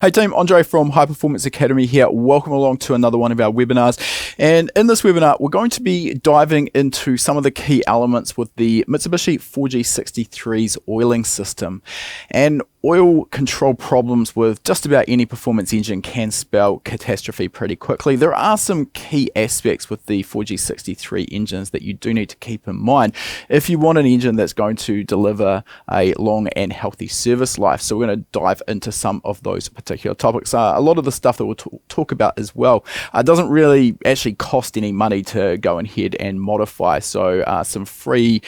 Hey team, Andre from High Performance Academy here. Welcome along to another one of our webinars. And in this webinar, we're going to be diving into some of the key elements with the Mitsubishi 4G63's oiling system. And oil control problems with just about any performance engine can spell catastrophe pretty quickly. There are some key aspects with the 4G63 engines that you do need to keep in mind if you want an engine that's going to deliver a long and healthy service life. So we're going to dive into some of those particular topics. A lot of the stuff that we'll talk about as well doesn't really actually cost any money to go ahead and modify. So some free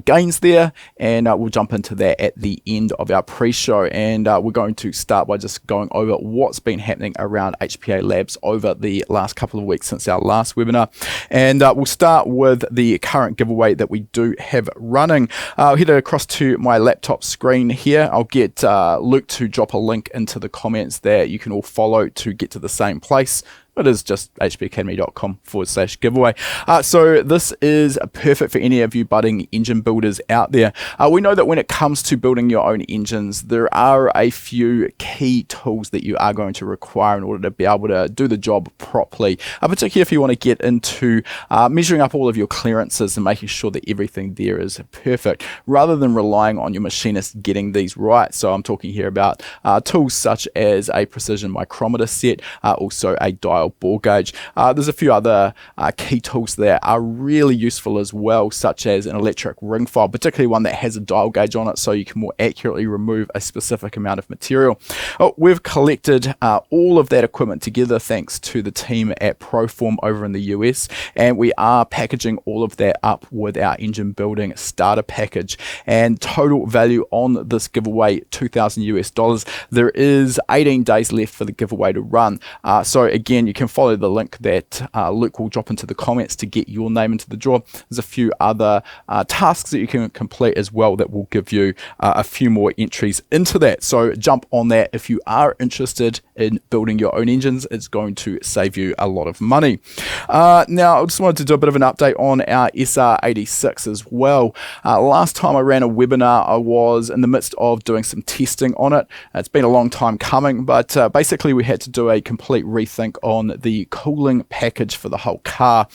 gains there, and we'll jump into that at the end of our pre-show. And we're going to start by just going over what's been happening around HPA Labs over the last couple of weeks since our last webinar. And we'll start with the current giveaway that we do have running. I'll head across to my laptop screen here. I'll get Luke to drop a link into the comments that you can all follow to get to the same place. It is just hpacademy.com/giveaway. So this is perfect for any of you budding engine builders out there. We know that when it comes to building your own engines, there are a few key tools that you are going to require in order to be able to do the job properly, particularly if you want to get into measuring up all of your clearances and making sure that everything there is perfect, rather than relying on your machinist getting these right. So I'm talking here about tools such as a precision micrometer set, also a dial bore gauge. There's a few other key tools that are really useful as well, such as an electric ring file, particularly one that has a dial gauge on it so you can more accurately remove a specific amount of material. We've collected all of that equipment together thanks to the team at ProForm over in the US, and we are packaging all of that up with our engine building starter package. And total value on this giveaway, $2,000 US. There is 18 days left for the giveaway to run. So again, you can follow the link that Luke will drop into the comments to get your name into the draw. There's a few other tasks that you can complete as well that will give you a few more entries into that. So jump on that if you are interested in building your own engines. It's going to save you a lot of money. Now, I just wanted to do a bit of an update on our SR86 as well. Last time I ran a webinar, I was in the midst of doing some testing on it. It's been a long time coming, but basically we had to do a complete rethink on the cooling package for the whole car.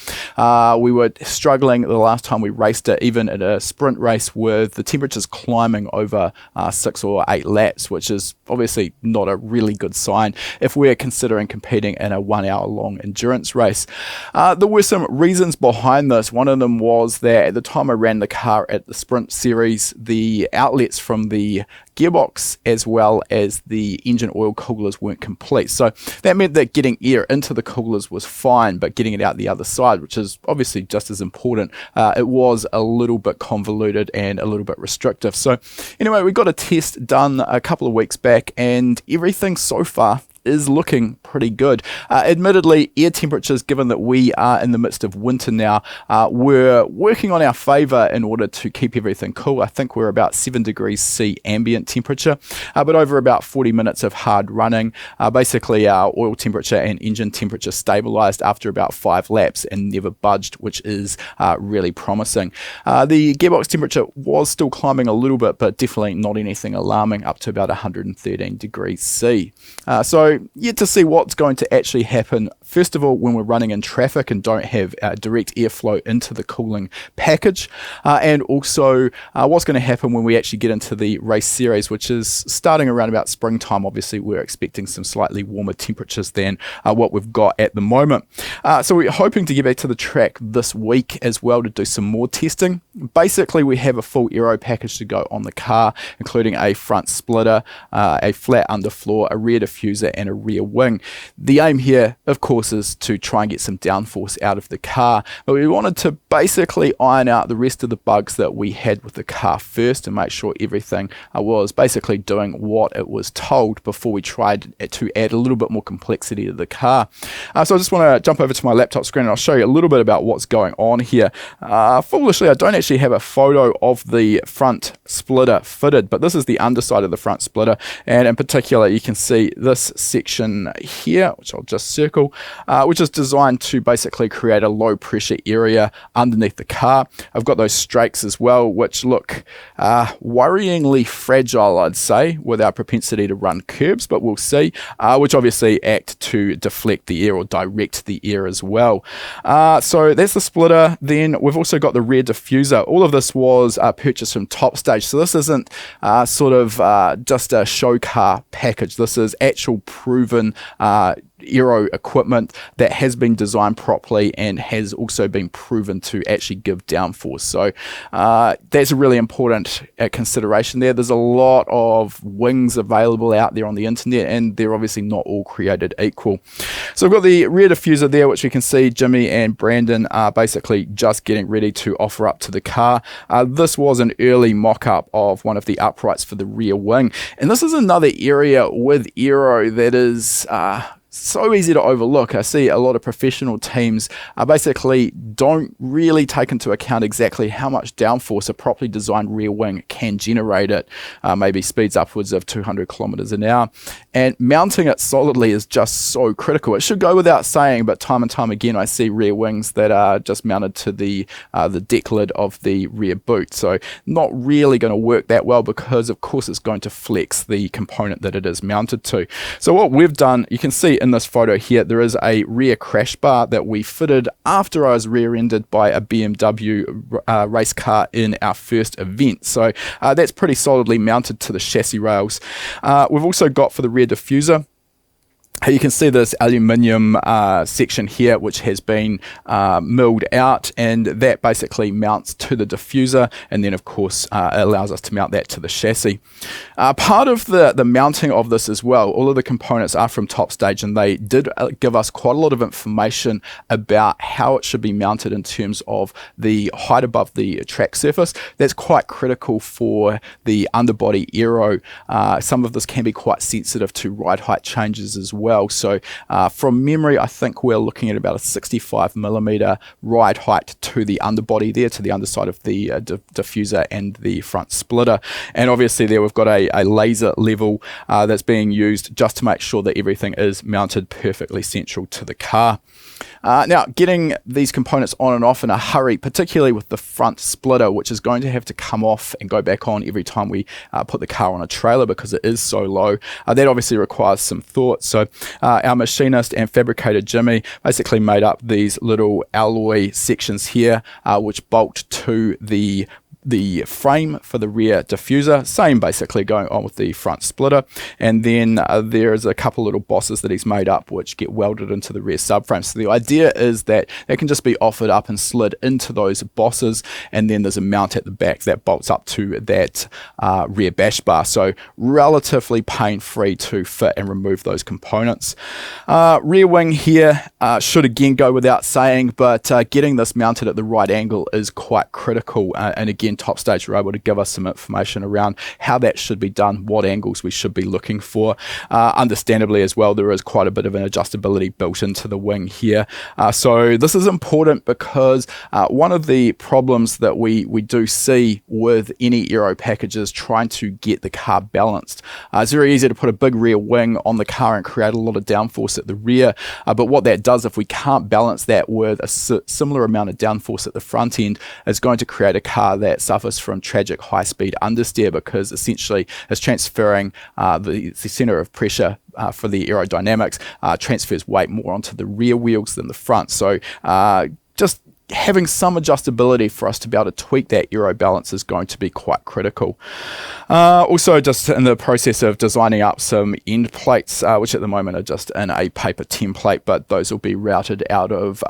We were struggling the last time we raced it, even at a sprint race, with the temperatures climbing over 6 or 8 laps, which is obviously not a really good sign if we're considering competing in a 1 hour long endurance race. There were some reasons behind this. One of them was that at the time I ran the car at the sprint series, the outlets from the gearbox as well as the engine oil coolers weren't complete. So that meant that getting air into the coolers was fine, but getting it out the other side, which is obviously just as important, it was a little bit convoluted and a little bit restrictive. So anyway, we got a test done a couple of weeks back, and everything so far is looking pretty good. Admittedly, air temperatures, given that we are in the midst of winter now, we're working on our favor in order to keep everything cool. I think we're about 7 degrees C ambient temperature, but over about 40 minutes of hard running, basically our oil temperature and engine temperature stabilized after about 5 laps and never budged, which is really promising. The gearbox temperature was still climbing a little bit, but definitely not anything alarming, up to about 113 degrees C. So yet to see what's going to actually happen, first of all, when we're running in traffic and don't have direct airflow into the cooling package, and also what's going to happen when we actually get into the race series, which is starting around about springtime. Obviously, we're expecting some slightly warmer temperatures than what we've got at the moment. So we're hoping to get back to the track this week as well to do some more testing. Basically, we have a full aero package to go on the car, including a front splitter, a flat underfloor, a rear diffuser, and a rear wing. The aim here, of course, is to try and get some downforce out of the car, but we wanted to basically iron out the rest of the bugs that we had with the car first and make sure everything was basically doing what it was told before we tried to add a little bit more complexity to the car. So I just want to jump over to my laptop screen and I'll show you a little bit about what's going on here. Foolishly, I don't actually have a photo of the front splitter fitted, but this is the underside of the front splitter, and in particular you can see this section here, which I'll just circle. which is designed to basically create a low pressure area underneath the car. I've got those strakes as well, which look worryingly fragile, I'd say, with our propensity to run curbs, but we'll see, which obviously act to deflect the air or direct the air as well. So that's the splitter. Then we've also got the rear diffuser. All of this was purchased from Top Stage, so this isn't sort of just a show car package. This is actual proven aero equipment that has been designed properly and has also been proven to actually give downforce. So that's a really important consideration there. There's a lot of wings available out there on the internet, and they're obviously not all created equal. So we've got the rear diffuser there, which we can see Jimmy and Brandon are basically just getting ready to offer up to the car. This was an early mock-up of one of the uprights for the rear wing, and this is another area with aero that is so easy to overlook. I see a lot of professional teams basically don't really take into account exactly how much downforce a properly designed rear wing can generate at maybe speeds upwards of 200 kilometers an hour, and mounting it solidly is just so critical. It should go without saying, but time and time again I see rear wings that are just mounted to the deck lid of the rear boot, so not really going to work that well, because of course it's going to flex the component that it is mounted to. So what we've done, you can see in this photo here, there is a rear crash bar that we fitted after I was rear-ended by a BMW race car in our first event. So that's pretty solidly mounted to the chassis rails. We've also got for the rear diffuser, you can see this aluminium section here, which has been milled out, and that basically mounts to the diffuser, and then of course allows us to mount that to the chassis. Part of the mounting of this as well, all of the components are from Top Stage, and they did give us quite a lot of information about how it should be mounted in terms of the height above the track surface. That's quite critical for the underbody aero. Some of this can be quite sensitive to ride height changes as well. So from memory, I think we're looking at about a 65mm ride height to the underbody there, to the underside of the diffuser and the front splitter. And obviously there we've got a laser level that's being used just to make sure that everything is mounted perfectly central to the car. Now, getting these components on and off in a hurry, particularly with the front splitter, which is going to have to come off and go back on every time we put the car on a trailer because it is so low, that obviously requires some thought. So our machinist and fabricator Jimmy basically made up these little alloy sections here, which bolt to the frame for the rear diffuser, same basically going on with the front splitter, and then there's a couple little bosses that he's made up which get welded into the rear subframe. So the idea is that they can just be offered up and slid into those bosses, and then there's a mount at the back that bolts up to that rear bash bar, so relatively pain-free to fit and remove those components. Rear wing here should again go without saying, but getting this mounted at the right angle is quite critical, and again Top Stage were able to give us some information around how that should be done, what angles we should be looking for. Understandably as well, there is quite a bit of an adjustability built into the wing here. So this is important because one of the problems that we do see with any aero packages trying to get the car balanced. It's very easy to put a big rear wing on the car and create a lot of downforce at the rear, but what that does, if we can't balance that with a similar amount of downforce at the front end, is going to create a car that suffers from tragic high-speed understeer, because essentially it's transferring the center of pressure for the aerodynamics, transfers weight more onto the rear wheels than the front. So just having some adjustability for us to be able to tweak that aero balance is going to be quite critical. Also, just in the process of designing up some end plates, which at the moment are just in a paper template, but those will be routed out of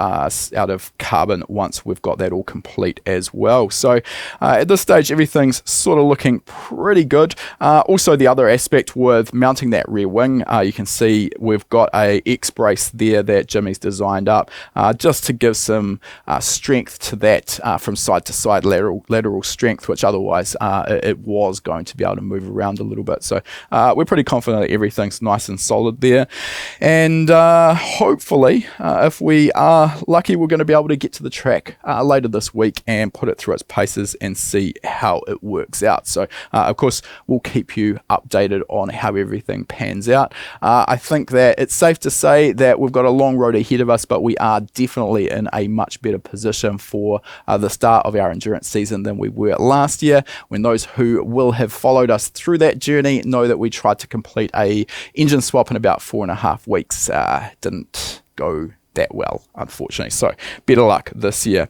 carbon once we've got that all complete as well. So at this stage, everything's sort of looking pretty good. Also, the other aspect with mounting that rear wing, you can see we've got a X brace there that Jimmy's designed up just to give some strength to that from side to side, lateral strength, which otherwise it was going to be able to move around a little bit. So we're pretty confident that everything's nice and solid there. And hopefully, if we are lucky, we're going to be able to get to the track later this week and put it through its paces and see how it works out. So of course, we'll keep you updated on how everything pans out. I think that it's safe to say that we've got a long road ahead of us, but we are definitely in a much better position for the start of our endurance season than we were last year, when those who will have followed us through that journey know that we tried to complete a engine swap in about 4.5 weeks. Didn't go that well, unfortunately, so better luck this year.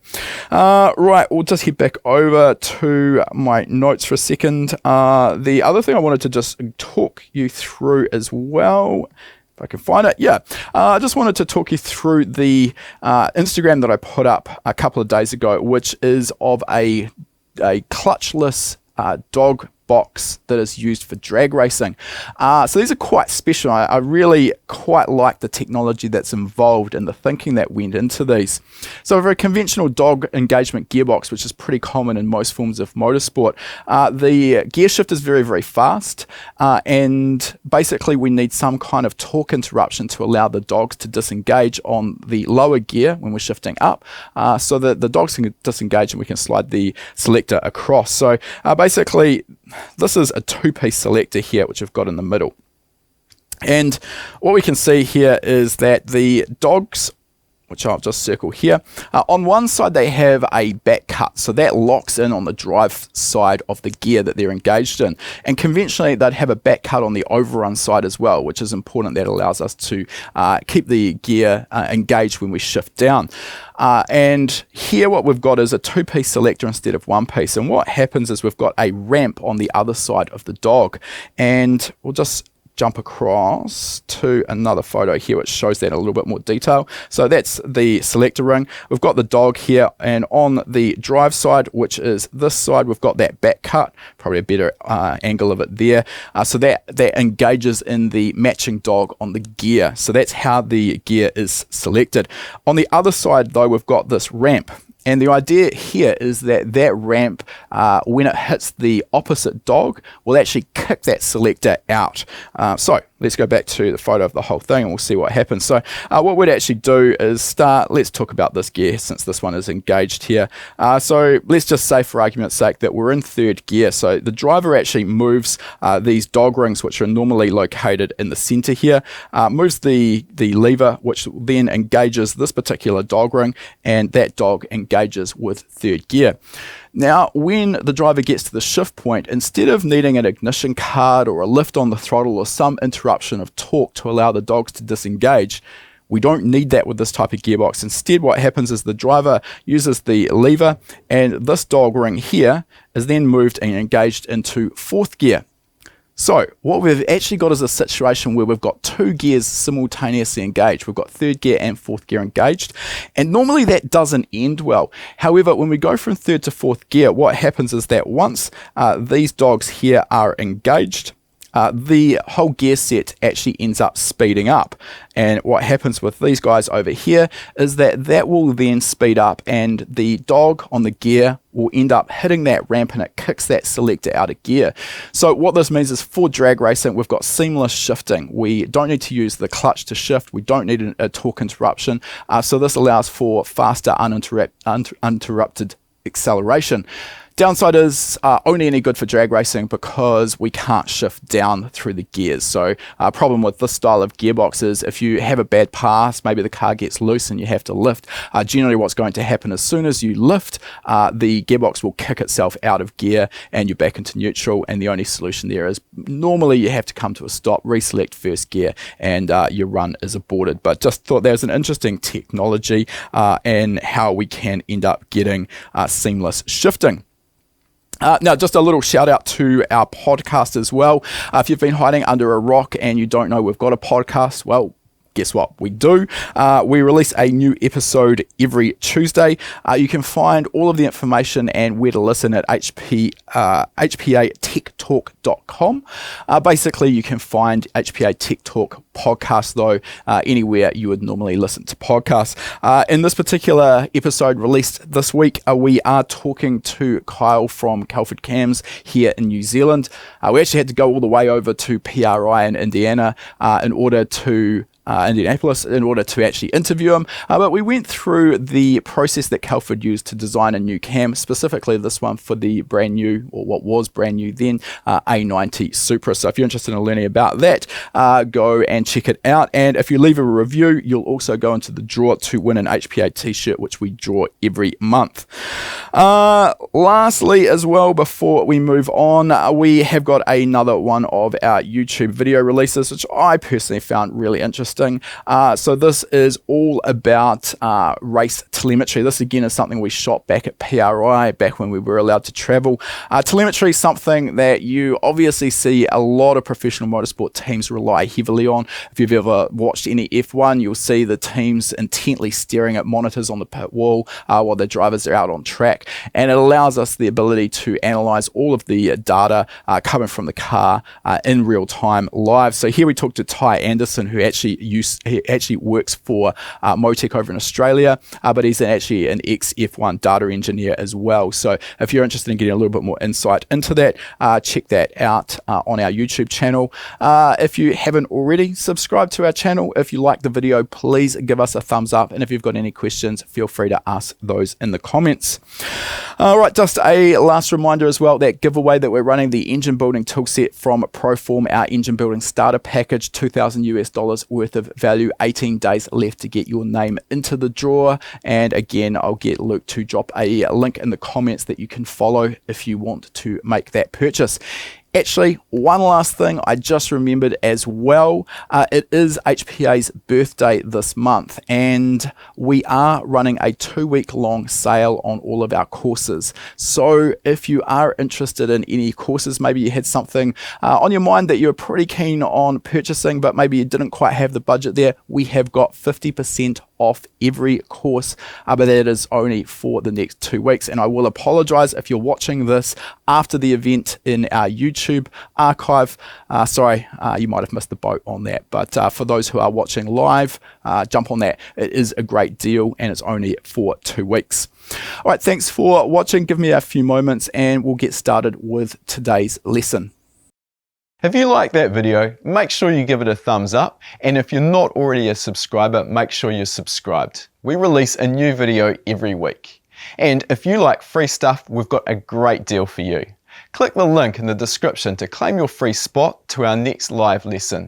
Right, we'll just head back over to my notes for a second. The other thing I wanted to just talk you through as well, if I can find it, I just wanted to talk you through the Instagram that I put up a couple of days ago, which is of a clutchless dog box that is used for drag racing. So these are quite special. I really quite like the technology that's involved and the thinking that went into these. So for a conventional dog engagement gearbox, which is pretty common in most forms of motorsport, the gear shift is very, very fast, and basically we need some kind of torque interruption to allow the dogs to disengage on the lower gear when we're shifting up, so that the dogs can disengage and we can slide the selector across. So basically, this is a two-piece selector here, which I've got in the middle. And what we can see here is that the dogs, which I'll just circle here, on one side they have a back cut, so that locks in on the drive side of the gear that they're engaged in. And conventionally they'd have a back cut on the overrun side as well, which is important. That allows us to keep the gear engaged when we shift down. And here what we've got is a two-piece selector instead of one piece. And what happens is we've got a ramp on the other side of the dog. And we'll just jump across to another photo here which shows that in a little bit more detail. So that's the selector ring. We've got the dog here, and on the drive side, which is this side, we've got that back cut, probably a better angle of it there. So that engages in the matching dog on the gear. So that's how the gear is selected. On the other side though, we've got this ramp. And the idea here is that that ramp, when it hits the opposite dog, will actually kick that selector out. So let's go back to the photo of the whole thing and we'll see what happens. So what we'd actually do is let's talk about this gear since this one is engaged here. So let's just say, for argument's sake, that we're in third gear. So the driver actually moves these dog rings, which are normally located in the center here, moves the lever, which then engages this particular dog ring, and that dog engages with third gear. Now, when the driver gets to the shift point, instead of needing an ignition card or a lift on the throttle or some interruption of torque to allow the dogs to disengage, we don't need that with this type of gearbox. Instead, what happens is the driver uses the lever, and this dog ring here is then moved and engaged into fourth gear. So what we've actually got is a situation where we've got two gears simultaneously engaged. We've got third gear and fourth gear engaged, and normally that doesn't end well. However, when we go from third to fourth gear, what happens is that once these dogs here are engaged, the whole gear set actually ends up speeding up. And what happens with these guys over here is that will then speed up, and the dog on the gear will end up hitting that ramp, and it kicks that selector out of gear. So what this means is, for drag racing, we've got seamless shifting. We don't need to use the clutch to shift. We don't need a torque interruption. So this allows for faster uninterrupted acceleration. Downside is only any good for drag racing because we can't shift down through the gears. So problem with this style of gearbox is, if you have a bad pass, maybe the car gets loose and you have to lift, generally what's going to happen as soon as you lift, the gearbox will kick itself out of gear and you're back into neutral, and the only solution there is normally you have to come to a stop, reselect first gear, and your run is aborted. But just thought there was an interesting technology and how we can end up getting seamless shifting. Now, just a little shout out to our podcast as well. If you've been hiding under a rock and you don't know we've got a podcast, well, Guess what? We do. We release a new episode every Tuesday. You can find all of the information and where to listen at hpatechtalk.com. Basically, you can find HPA Tech Talk podcast, though, anywhere you would normally listen to podcasts. In this particular episode released this week, we are talking to Kyle from Calford Cams here in New Zealand. We actually had to go all the way over to PRI in Indiana Indianapolis in order to actually interview him, but we went through the process that Calford used to design a new cam, specifically this one for the brand new, or what was brand new then, A90 Supra. So if you're interested in learning about that, go and check it out, and if you leave a review, you'll also go into the draw to win an HPA t-shirt, which we draw every month. Lastly as well, before we move on, we have got another one of our YouTube video releases, which I personally found really interesting. So this is all about race telemetry. This again is something we shot back at PRI, back when we were allowed to travel. Telemetry is something that you obviously see a lot of professional motorsport teams rely heavily on. If you've ever watched any F1, you'll see the teams intently staring at monitors on the pit wall while their drivers are out on track, and it allows us the ability to analyze all of the data coming from the car in real time live. So here we talked to Ty Anderson, who he actually works for Motec over in Australia, but he's actually an ex-F1 data engineer as well. So if you're interested in getting a little bit more insight into that, check that out on our YouTube channel. If you haven't already, subscribe to our channel. If you like the video, please give us a thumbs up, and if you've got any questions, feel free to ask those in the comments. All right, just a last reminder as well, that giveaway that we're running, the engine building toolset from ProForm, our engine building starter package, $2,000 worth of value, 18 days left to get your name into the draw. And again, I'll get Luke to drop a link in the comments that you can follow if you want to make that purchase. Actually, one last thing I just remembered as well. It is HPA's birthday this month, and we are running a 2-week long sale on all of our courses. So if you are interested in any courses, maybe you had something on your mind that you're pretty keen on purchasing, but maybe you didn't quite have the budget there, we have got 50% off every course, but that is only for the next 2 weeks. And I will apologize if you're watching this after the event in our YouTube archive. You might have missed the boat on that, but for those who are watching live, jump on that. It is a great deal, and it's only for 2 weeks. All right, thanks for watching. Give me a few moments and we'll get started with today's lesson. If you like that video, make sure you give it a thumbs up, and if you're not already a subscriber, make sure you're subscribed. We release a new video every week. And if you like free stuff, we've got a great deal for you. Click the link in the description to claim your free spot to our next live lesson.